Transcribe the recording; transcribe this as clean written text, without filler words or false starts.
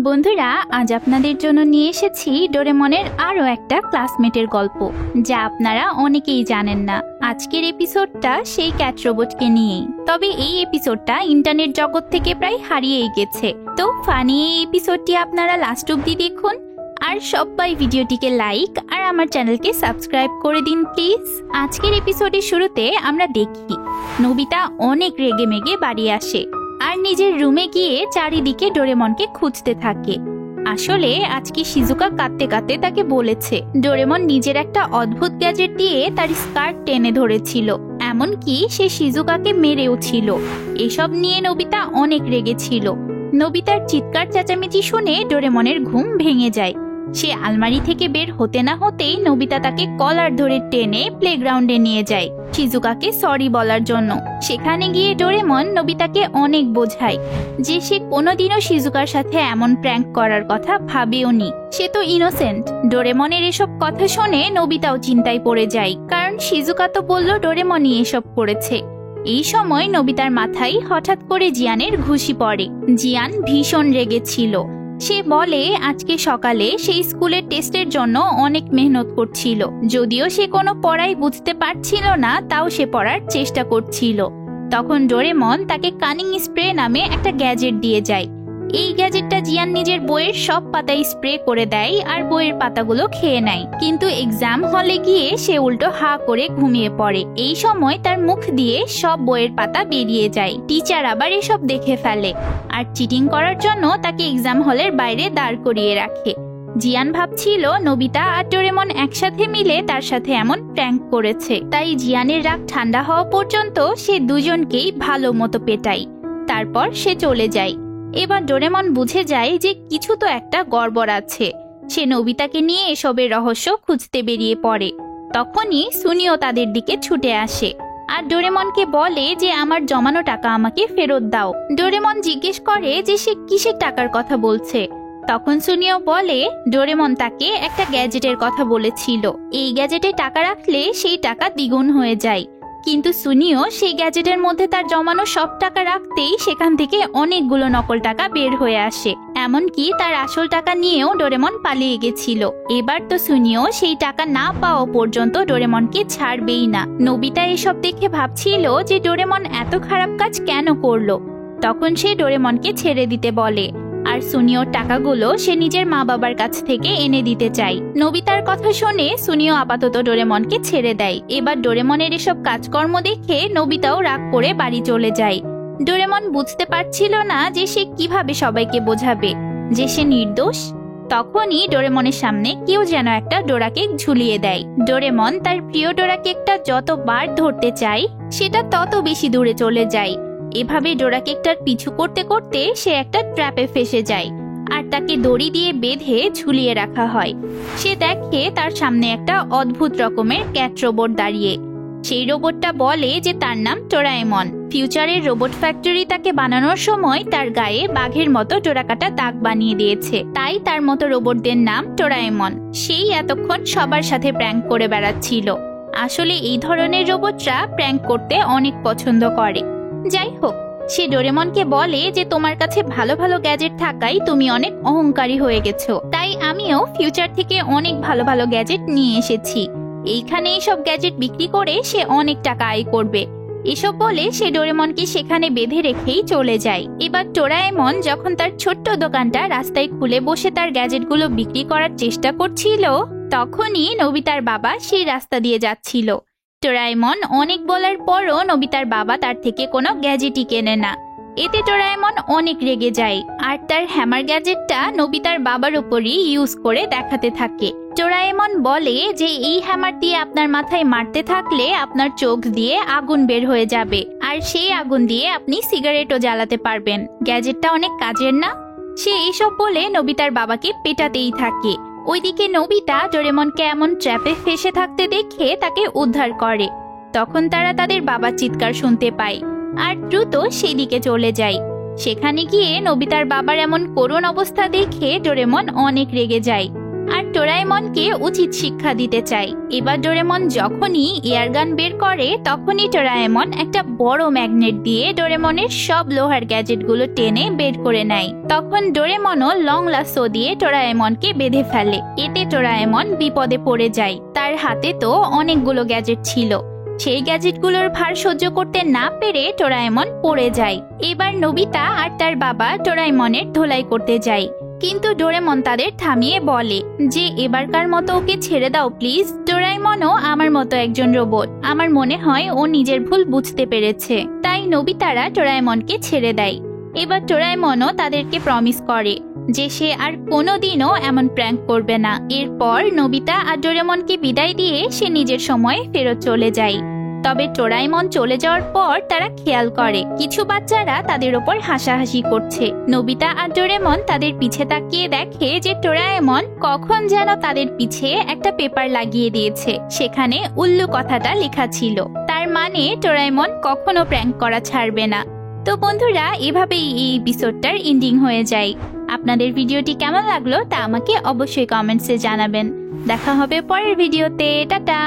বন্ধুরা, আজ আপনাদের জন্য নিয়ে এসেছি ডোরেমনের আরও একটা ক্লাসমেটের গল্প, যা আপনারা অনেকেই জানেন না। আজকের এপিসোডটা সেই ক্যাট রোবটকে নিয়েই, তবে এই এপিসোডটা ইন্টারনেট জগৎ থেকে প্রায় হারিয়েই গেছে। তো ফানি এই এপিসোডটি আপনারা লাস্ট অব্দি দেখুন, আর সবাই ভিডিওটিকে লাইক আর আমার চ্যানেলকে সাবস্ক্রাইব করে দিন প্লিজ। আজকের এপিসোডের শুরুতে আমরা দেখি নোবিতা অনেক রেগে মেগে বাড়ি আসে আর নিজের রুমে গিয়ে চারিদিকে ডোরেমনকে খুঁজতে থাকে। আসলে আজকে শিজুকা কাঁদতে কাঁদতে তাকে বলেছে ডোরেমন নিজের একটা অদ্ভুত গ্যাজেট দিয়ে তার স্কার্ট টেনে ধরেছিল, এমনকি সে শিজুকাকে মেরেও ছিল। এসব নিয়ে নোবিতা অনেক রেগেছিল। নোবিতার চিৎকার চেঁচামেচি শুনে ডোরেমনের ঘুম ভেঙে যায়। সে আলমারি থেকে বের হতে না হতেই নোবিতা তাকে কলার ধরে টেনে প্লেগ্রাউন্ডে নিয়ে যায় শিজুকাকে সরি বলার জন্য। সেখানে গিয়ে ডোরেমন নোবিতাকে অনেক বোঝায় যে সে কোনোদিনও শিজুকার সাথে এমন প্র্যাঙ্ক করার কথা ভাবেওনি, সে তো ইনোসেন্ট। ডোরেমনের এসব কথা শুনে নোবিতাও চিন্তায় পড়ে যায়, কারণ শিজুকা তো বলল ডোরেমনই এসব করেছে। এই সময় নোবিতার মাথায় হঠাৎ করে জিয়ানের ঘুষি পড়ে। জিয়ান ভীষণ রেগেছিল। সে বলে আজকে সকালে সেই স্কুলের টেস্টের জন্য অনেক মেহনত করছিল, যদিও সে কোনো পড়াই বুঝতে পারছিল না, তাও সে পড়ার চেষ্টা করছিল। তখন ডোরেমন তাকে কানিং স্প্রে নামে একটা গ্যাজেট দিয়ে যায়। এই গ্যাজেটটা জিয়ান নিজের বইয়ের সব পাতায় স্প্রে করে দেয় আর বইয়ের পাতাগুলো খেয়ে নেয়, কিন্তু এক্সাম হলে গিয়ে সে উল্টো হা করে ঘুমিয়ে পড়ে। এই সময় তার মুখ দিয়ে সব বইয়ের পাতা বেরিয়ে যায়। টিচার আবার এসব দেখে ফেলে আর চিটিং করার জন্য তাকে এক্সাম হলের বাইরে দাঁড় করিয়ে রাখে। জিয়ান ভাবছিল নোবিতা আর ডোরেমন একসাথে মিলে তার সাথে এমন প্র্যাঙ্ক করেছে, তাই জিয়ানের রাগ ঠান্ডা হওয়া পর্যন্ত সে দুজনকেই ভালো মতো পেটায়। তারপর সে চলে যায়। এবার ডোরেমন বুঝে যায় যে কিছু তো একটা গড়বড় আছে। সে নোবিতাকে নিয়ে এসবের রহস্য খুঁজতে বেরিয়ে পড়ে। তখনই সুনিও তাদের দিকে ছুটে আসে আর ডোরেমনকে বলে যে আমার জমানো টাকা আমাকে ফেরত দাও। ডোরেমন জিজ্ঞেস করে যে সে কিসের টাকার কথা বলছে। তখন সুনিও বলে ডোরেমন তাকে একটা গ্যাজেটের কথা বলেছিল, এই গ্যাজেটে টাকা রাখলে সেই টাকা দ্বিগুণ হয়ে যায়। কিন্তু সুনিও সেই গ্যাজেটের মধ্যে তার জমানো সব টাকা রাখতেই সেখান থেকে অনেকগুলো নকল টাকা বের হয়ে আসে, এমনকি তার আসল টাকা নিয়েও ডোরেমন পালিয়ে গেছিল। এবার তো সুনিও সেই টাকা না পাওয়া পর্যন্ত ডোরেমনকে ছাড়বেই না। নোবিতা এসব দেখে ভাবছিল যে ডোরেমন এত খারাপ কাজ কেন করলো। তখন সে ডোরেমনকে ছেড়ে দিতে বলে আর সুনিওর টাকাগুলো সে নিজের মা বাবার কাছ থেকে এনে দিতে চায়। নোবিতার কথা শুনে সুনিও আপাতত ডোরেমনকে ছেড়ে দেয়। এবার ডোরেমনের এসব কাজকর্ম দেখে নোবিতাও রাগ করে বাড়ি চলে যায়। ডোরেমন বুঝতে পারছিল না যে সে কিভাবে সবাইকে বোঝাবে যে সে নির্দোষ। তখনই ডোরেমনের সামনে কেউ যেন একটা ডোরা কেক ঝুলিয়ে দেয়। ডোরেমন তার প্রিয় ডোরা কেকটা যতবার ধরতে চায় সেটা তত বেশি দূরে চলে যায়। এভাবে ডোরা কেকটার পিছু করতে করতে সে একটা ট্র্যাপে ফেসে যায় আর তাকে দড়ি দিয়ে বেঁধে ঝুলিয়ে রাখা হয়। সে দেখে তার সামনে একটা অদ্ভুত রকমের ক্যাট রোবট দাঁড়িয়ে। সেই রোবটটা বলে যে তার নাম ডোরাএমন। ফিউচারের রোবট ফ্যাক্টরি তাকে বানানোর সময় তার গায়ে বাঘের মতো ডোরাকাটা দাগ বানিয়ে দিয়েছে, তাই তার মতো রোবটদের নাম ডোরাএমন। সেই এতক্ষণ সবার সাথে প্র্যাঙ্ক করে বেড়াচ্ছিল। আসলে এই ধরনের রোবটরা প্র্যাঙ্ক করতে অনেক পছন্দ করে। যাই হোক, সে ডোরেমনকে বলে যে তোমার কাছে ভালো ভালো গ্যাজেট থাকায় তুমি অনেক অহংকারী হয়ে গেছো, তাই আমিও ফিউচার থেকে অনেক ভালো ভালো গ্যাজেট নিয়ে এসেছি। এইখানে এইসব গ্যাজেট বিক্রি করে সে অনেক টাকা আয় করবে। এসব বলে সে ডোরেমনকে সেখানে বেঁধে রেখেই চলে যায়। এবার ডোরাএমন যখন তার ছোট্ট দোকানটা রাস্তায় খুলে বসে তার গ্যাজেটগুলো বিক্রি করার চেষ্টা করছিল, তখনই নোবিতার বাবা সেই রাস্তা দিয়ে যাচ্ছিল। ডোরাএমন অনেক বলার পরও নোবিতার বাবা তার থেকে কোনো গ্যাজেটই কেনে না। এতে ডোরাএমন অনেক রেগে যায় আর তার হ্যামার গ্যাজেটটা নোবিতার বাবার উপরই ইউজ করে দেখাতে থাকে। ডোরাএমন বলে যে এই হ্যামার দিয়ে আপনার মাথায় মারতে থাকলে আপনার চোখ দিয়ে আগুন বের হয়ে যাবে আর সেই আগুন দিয়ে আপনি সিগারেটও জ্বালাতে পারবেন। গ্যাজেটটা অনেক কাজের না? সে এইসব বলে নোবিতার বাবাকে পেটাতেই থাকে। ওইদিকে নোবিতা ডোরেমনকে এমন ট্র্যাপে ফেসে থাকতে দেখে তাকে উদ্ধার করে। তখন তারা তাদের বাবার চিৎকার শুনতে পায় আর দ্রুত সেই দিকে চলে যায়। সেখানে গিয়ে নোবিতার বাবার এমন করুণ অবস্থা দেখে ডোরেমন অনেক রেগে যায়। আর ডোরাএমনকে উচিত শিক্ষা দিতে চায়। এবার ডোরেমন যখনই এয়ারগান বের করে তখনই ডোরাএমন একটা বড় ম্যাগনেট দিয়ে ডোরেমনের সব লোহার গ্যাজেটগুলো টেনে বের করে নেয়। তখন ডোরেমনও লং লাসো দিয়ে ডোরাএমনকে বেঁধে ফেলে। এতে ডোরাএমন বিপদে পড়ে যায়। তার হাতে তো অনেকগুলো গ্যাজেট ছিল, সেই গ্যাজেটগুলোর ভার সহ্য করতে না পেরে ডোরাএমন পড়ে যায়। এবার নোবিতা আর তার বাবা ডোরাএমনের ধোলাই করতে যায়, কিন্তু ডোরেমন তাদের থামিয়ে বলে যে এবারকার মতো ওকে ছেড়ে দাও প্লিজ। ডোরাএমনও আমার মতো একজন রোবট, আমার মনে হয় ও নিজের ভুল বুঝতে পেরেছে। তাই নোবিতারা ডোরাএমনকে ছেড়ে দেয়। এবার ডোরাএমনও তাদেরকে প্রমিস করে যে সে আর কোনোদিনও এমন প্র্যাঙ্ক করবে না। এরপর নোবিতা আর ডোরেমনকে বিদায় দিয়ে সে নিজের সময়ে ফেরত চলে যায়। তবে ডোরাএমন চলে যাওয়ার পর তারা খেয়াল করে কিছু বাচ্চারা তাদের ওপর হাসাহাসি করছে। নোবিতা আর ডোরেমন তাদের পিছে তাকিয়ে দেখে যে ডোরাএমন কখন যেন তাদের পিছে একটা পেপার লাগিয়ে দিয়েছে, সেখানে উল্লু কথাটা লেখা ছিল। তার মানে ডোরাএমন কখনো প্র্যাঙ্ক করা ছাড়বে না। তো বন্ধুরা, এভাবেই এই এপিসোডটার এন্ডিং হয়ে যায়। আপনাদের ভিডিওটি কেমন লাগলো তা আমাকে অবশ্যই কমেন্টসে জানাবেন। দেখা হবে পরের ভিডিওতে। টাটা।